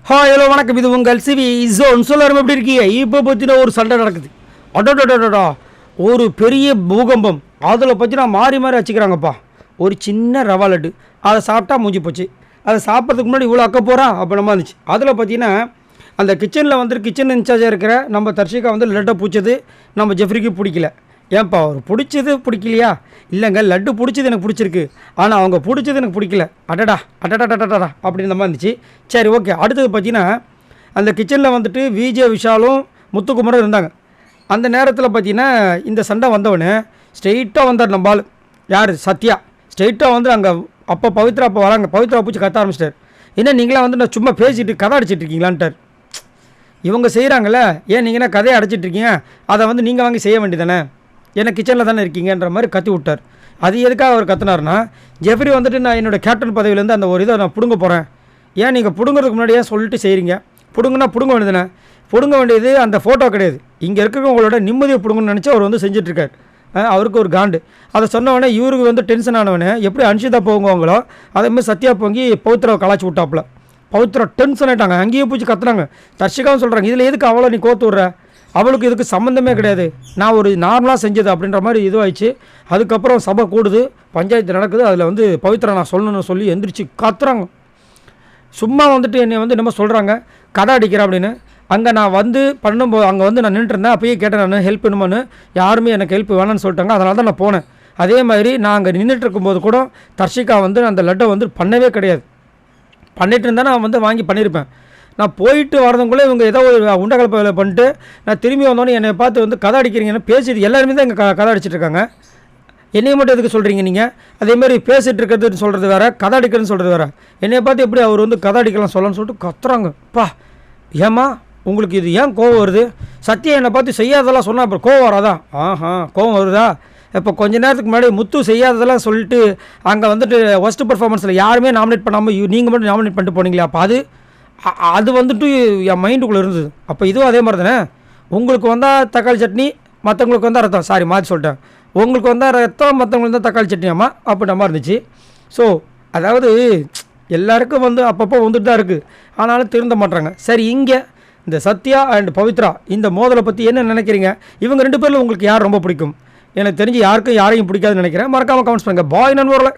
Hello வணக்கம். இது உங்கள் சிவி ஜோன். சொல்லாரும் எப்படி இருக்கீங்க? இப்போ பார்த்தீங்கன்னா ஒரு சண்டை நடக்குது. அடடடடா, ஒரு பெரிய பூகம்பம். அதில் பார்த்தீங்கன்னா மாறி மாறி வச்சுக்கிறாங்கப்பா. ஒரு சின்ன ரவா லட்டு அதை சாப்பிட்டா மூஞ்சி போச்சு. அதை சாப்பிட்றதுக்கு முன்னாடி இவ்வளோ அக்க போகிறா அப்போ நம்ம இருந்துச்சு. அதில் பார்த்தீங்கன்னா அந்த கிச்சனில் வந்துட்டு கிச்சன் இன்சார்ஜாக இருக்கிற நம்ம தர்ஷிகா வந்து லட்டை பிடிச்சது நம்ம ஜெஃப்ரிக்கு பிடிக்கல. ஏன்ப்பா அவர் பிடிச்சது பிடிக்கலையா? இல்லைங்க, லட்டு பிடிச்சது எனக்கு பிடிச்சிருக்கு, ஆனால் அவங்க பிடிச்சது எனக்கு பிடிக்கல. அடடா அடடா அப்படின்ற மாதிரி இருந்துச்சு. சரி, ஓகே. அடுத்தது பார்த்தீங்கன்னா அந்த கிச்சனில் வந்துட்டு விஜே விஷாலும் முத்துக்குமரும் இருந்தாங்க. அந்த நேரத்தில் பார்த்தீங்கன்னா இந்த சண்டை வந்தவொடனே ஸ்ட்ரெயிட்டாக வந்தார் நம்ம ஆள். யார்? சத்யா. ஸ்ட்ரெயிட்டாக வந்து அங்கே அப்போ பவித்ரா அப்போ வராங்க. பவித்ரா பிடிச்சி கத்த ஆரம்பிச்சிட்டார். என்ன நீங்களாம் வந்து நான் சும்மா பேசிட்டு கதை அடிச்சிட்டு இருக்கீங்களான்ட்டார். இவங்க செய்கிறாங்களே, ஏன் நீங்கன்னா கதையை அடிச்சிட்ருக்கீங்க, அதை வந்து நீங்கள் வாங்கி செய்ய வேண்டியதானே, ஏன்னா கிச்சனில் தானே இருக்கீங்கன்ற மாதிரி கத்தி விட்டார். அது எதுக்காக அவர் கத்துனார்னா, ஜெஃப்ரி வந்துட்டு நான் என்னோடய கேப்டன் பதவியிலேருந்து அந்த ஒரு இதை நான் பிடுங்க போகிறேன், ஏன் நீங்கள் பிடுங்கிறதுக்கு முன்னாடியே சொல்லிட்டு செய்கிறீங்க, பிடுங்கன்னா பிடுங்க வேண்டியதுனே, பிடுங்க வேண்டியது அந்த ஃபோட்டோ கிடையாது, இங்கே இருக்கிறவங்களோட நிம்மதியை பிடுங்கன்னு நினச்சி அவர் வந்து செஞ்சிட்ருக்கார். அவருக்கு ஒரு காண்டு. அதை சொன்னவொடனே இவருக்கு வந்து டென்ஷன் ஆனவனே எப்படி அன்ஷிதா போங்குவாங்களோ அதேமாதிரி சத்யா போங்கி பவித்ராவை கலாச்சி விட்டாப்புல. பவித்ரா டென்ஷன் ஆகிட்டாங்க, அங்கேயே பூச்சி கத்துறாங்க. தர்ஷிகாவும் சொல்கிறாங்க, இதில் எதுக்கு அவளை நீ கோத்து விட்ற, அவளுக்கு இதுக்கு சம்மந்தமே கிடையாது, நான் ஒரு நார்மலாக செஞ்சது அப்படின்ற மாதிரி இதுவாகிடுச்சு. அதுக்கப்புறம் சபை கூடுது, பஞ்சாயத்து நடக்குது. அதில் வந்து பவித்ரா நான் சொல்லணும்னு சொல்லி எந்திரிச்சு கத்துறாங்க. சும்மா வந்துட்டு என்னை வந்து என்னமோ சொல்கிறாங்க, கதை அடிக்கிறேன் அப்படின்னு. அங்கே நான் வந்து பண்ணும்போது அங்கே வந்து நான் நின்றுருந்தேன். அப்பயே கேட்டேன், நான் ஹெல்ப் பண்ணுமான்னு. யாருமே எனக்கு ஹெல்ப் வேணான்னு சொல்லிட்டாங்க. அதனால தான் நான் போனேன். அதே மாதிரி நான் அங்கே நின்றுட்டு இருக்கும்போது கூட தர்ஷிகா வந்து அந்த லட்டை வந்து பண்ணவே கிடையாது. பண்ணிட்டு இருந்தால் நான் வந்து வாங்கி பண்ணியிருப்பேன். நான் போயிட்டு வரதுக்குள்ளே இவங்க ஏதோ ஒரு உண்டகலப்ப வேலை பண்ணிட்டு நான் திரும்பி வந்தோன்னே என்னை பார்த்து வந்து கதை அடிக்கிறீங்கன்னு பேசிட்டு எல்லாருமே தான் இங்கே கதை அடிச்சிட்டு இருக்காங்க. என்னையை மட்டும் எதுக்கு சொல்கிறீங்க நீங்கள்? அதேமாதிரி பேசிகிட்டு இருக்கிறதுன்னு சொல்கிறது வேறு, கதை அடிக்கிறதுன்னு சொல்கிறது வேறு. என்னை பார்த்து எப்படி அவர் வந்து கதை அடிக்கலாம் சொல்லணும்னு சொல்லிட்டு கத்துறாங்க. பா, ஏம்மா உங்களுக்கு இது ஏன் கோவம் வருது? சத்யா என்னை பார்த்து செய்யாததெல்லாம் சொன்னால் அப்புறம் கோவம் வராதா? கோவம் வருதா? இப்போ கொஞ்ச நேரத்துக்கு முன்னாடி முத்து செய்யாததெல்லாம் சொல்லிட்டு அங்கே வந்துட்டு ஒஸ்ட் பர்ஃபார்மன்ஸில் யாருமே நாமினேட் பண்ணாமல் நீங்கள் மட்டும் நாமினேட் பண்ணிட்டு போனீங்களா? அப்போ அது வந்துட்டு என் மைண்டுக்குள்ளே இருந்தது. அப்போ இதுவும் அதே மாதிரி தானே, உங்களுக்கு வந்தால் தக்காளி சட்னி, மற்றவங்களுக்கு வந்தால் ரத்தம், சாரி மாற்றி சொல்லிட்டேன், உங்களுக்கு வந்தால் ரத்தம், மற்றவங்களுக்கு வந்தால் தக்காளி சட்னியாம்மா அப்படின்ற மாதிரி இருந்துச்சு. ஸோ அதாவது எல்லாருக்கும் வந்து அப்பப்போ வந்துட்டு தான் இருக்குது, ஆனாலும் திருந்த மாட்டாங்க. சரி, இங்கே இந்த சத்யா அண்ட் பவித்ரா இந்த மோதலை பற்றி என்ன நினைக்கிறீங்க? இவங்க 2 பேரில் உங்களுக்கு யார் ரொம்ப பிடிக்கும்? எனக்கு தெரிஞ்சு யாருக்கும் யாரையும் பிடிக்காதுன்னு நினைக்கிறேன். மறக்காமல் கமெண்ட்ஸ் பண்ணுங்கள். பாய் நண்பர்களே.